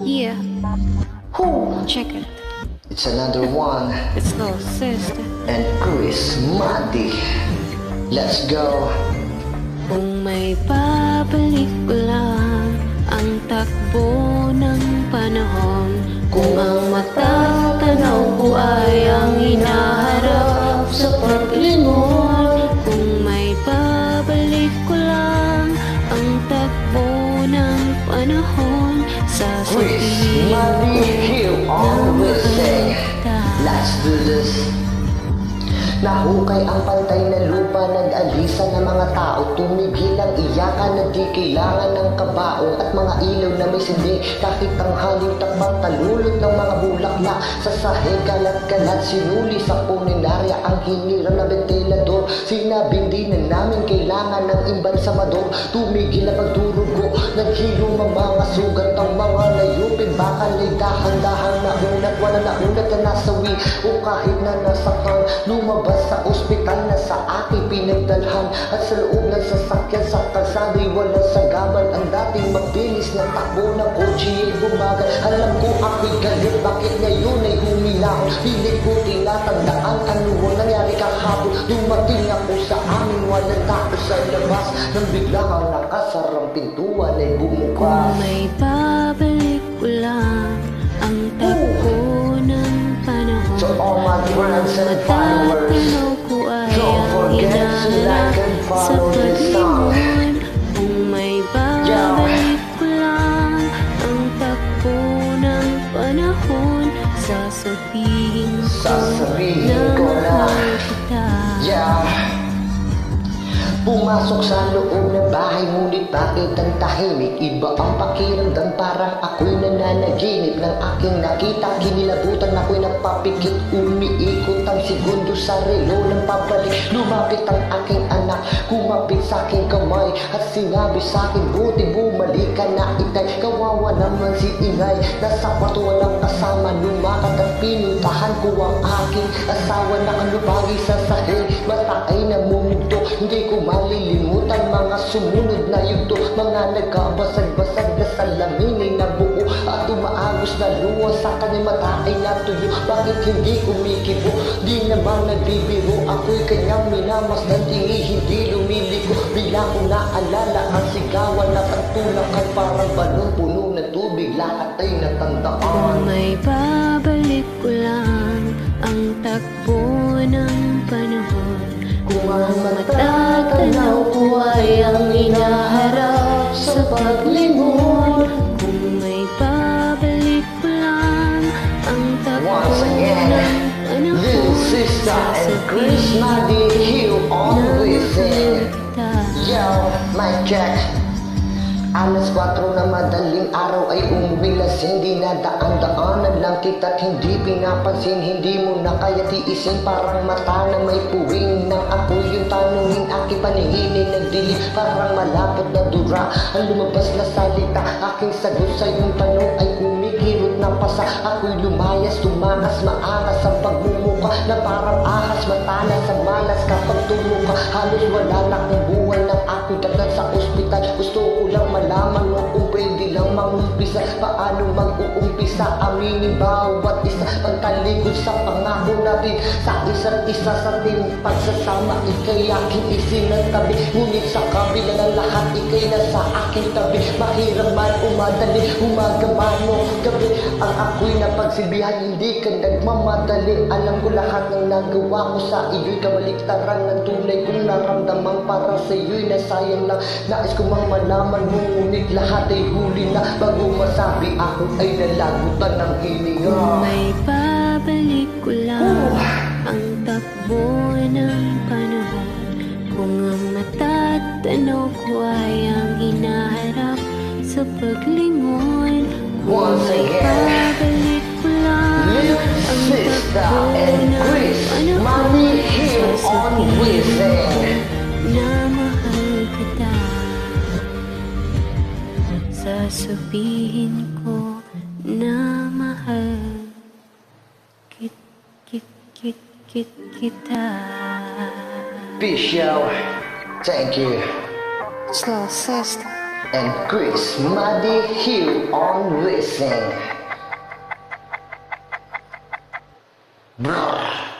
Yeah, Who? check it. It's another one. It's Slow Sister. And Chris Madi. Let's go. Kung may babalik ko lang ang takbo ng panahon, kung ang matatanaw ko ay ang hinaharap sa paglingon, kung may babalik ko lang ang takbo ng panahon, Chris sasabihin Madi, he'll always say, let's do this. Nahukay ang pantay na lupa, nag-alisa ng mga tao, tumigil ang iyakan na di kailangan ng kabaong at mga ilaw na may sindi, kahit ang haling takbat talulot ng mga bulaklak sa sahig, kalat-kalat sinuli sa puninarya ang hiniram na ventilador, sinabing di na namin kailangan ng imbalsamador, tumigil na pagdurugo, naghilom ang mga sugat ng mga layupin, bakal ay dahan-dahan na unat, wala na unat na nasawi o kahit na nasaktan, lumabas sa ospital na sa aking pinagdalhan, at sa loob ng sasakyan sa kalsada'y walang sagabal, ang dating mabilis na takbo ng kotse ay bumagal. Alam ko ako'y galit, bakit ngayon ay huminahon, pilit ko tinatandaan ano ang nangyari kahapon. Dumating ako sa amin, walang tao sa labas, nang biglang ang nakasarang pintuan ay bumukas. kung may babalik ko lang ang takbo ng panahon, To all my friends and followers, matatanaw ko ay don't ang forget to like and hinaharap sa follow this song. paglingon, kung may babalik ko lang ang takbo ng panahon, sasabihin ko na mahal kita. Yeah. Pumasok sa loob ng bahay, ngunit bakit ang tahimik? Iba ang pakiramdam, parang ako'y nananaginip ng aking nakita. Kinilabutan ako'y napapikit, umiikot ang segundo sa relo ng pabalik. Lumapit ang aking anak, kumapit sa aking kamay, at sinabi sa akin, buti bumalik ka na itay. Kawawa naman si Ingay, nasa kwarto walang kasama, lumakat at pinuntahan ko ang aking asawa, nakalubagi sa sahig, mata ay namumugto. Hindi ko malilimutan mga sumunod na yugto, mga nagkabasag-basag na salamin ay nabuo, at umaagos na luwa sa kanyang mata ay natuyo. Bakit hindi kumikibo? Di naman nagbibiro, ako'y kanyang minamasdan, tingi hindi lumiliko. Bigla ko naalala ang sigawan na pagtulakan, parang balong puno ng tubig, lahat ay natandaan. Kung may babalik ko lang ang takbo ng panahon, kung ang matatanaw ko ay ang hinaharap sa paglingon, kung may babalik ko lang ang takbo Once again, ng little panahon, sister and Chris Madi, he'll always say, yo, mic check. Alas 4 na madaling araw ay umuwi lasing, di na daan-daanan lang kita't hindi pinapansin. Hindi mo na kaya tiisin, parang mata na may puwing ng apoy. Yung tanongin aking paningin ay nagdilim, parang malapot na dura ang lumabas na salita. Aking sagot sa iyong tanong ay kumikirot na pasa. Ako'y lumayas, tumakas, maangas ang pagmumuka, na parang ahas, matalas sa malas kapag tumuka. Halos wala na akong buhay ng aking dagat sa ospital. Gusto ko lang malaman mo kung pwede lang mag-umpisa, paano mag-uumpisa, aminin bawat isa, pagtalikod sa pangako natin sa isa't isa, sa ating pagsasama. Ika'y aking isinantabi, ngunit sa kabila ng lahat ika'y nasa aking tabi. Mahirap man umadali, umaga man o gabi, ang ako'y napagsilbihan, hindi ka nagmamadali. Alam ko lahat ng nagawa ko sa iyo'y kabaliktaran ng tunay kong naramdaman, para sa iyo'y nasayang lang. Nais ko mang malaman mo, ngunit lahat ay huli na, bago masabi ako ay nalagutan ng hininga. Kung may babalik ko lang ang takbo ng panahon, kung ang matatanaw ko ay ang hinaharap sa paglingon, kung Once may again, babalik ko lang little ang sister takbo and ng Chris panahon, Madi, he'll always say, na mahal kita. Sasabihin ko na mahal kita. peace, yo. Thank you. Slow Sister. and Chris Muddy here on Listen. Brr.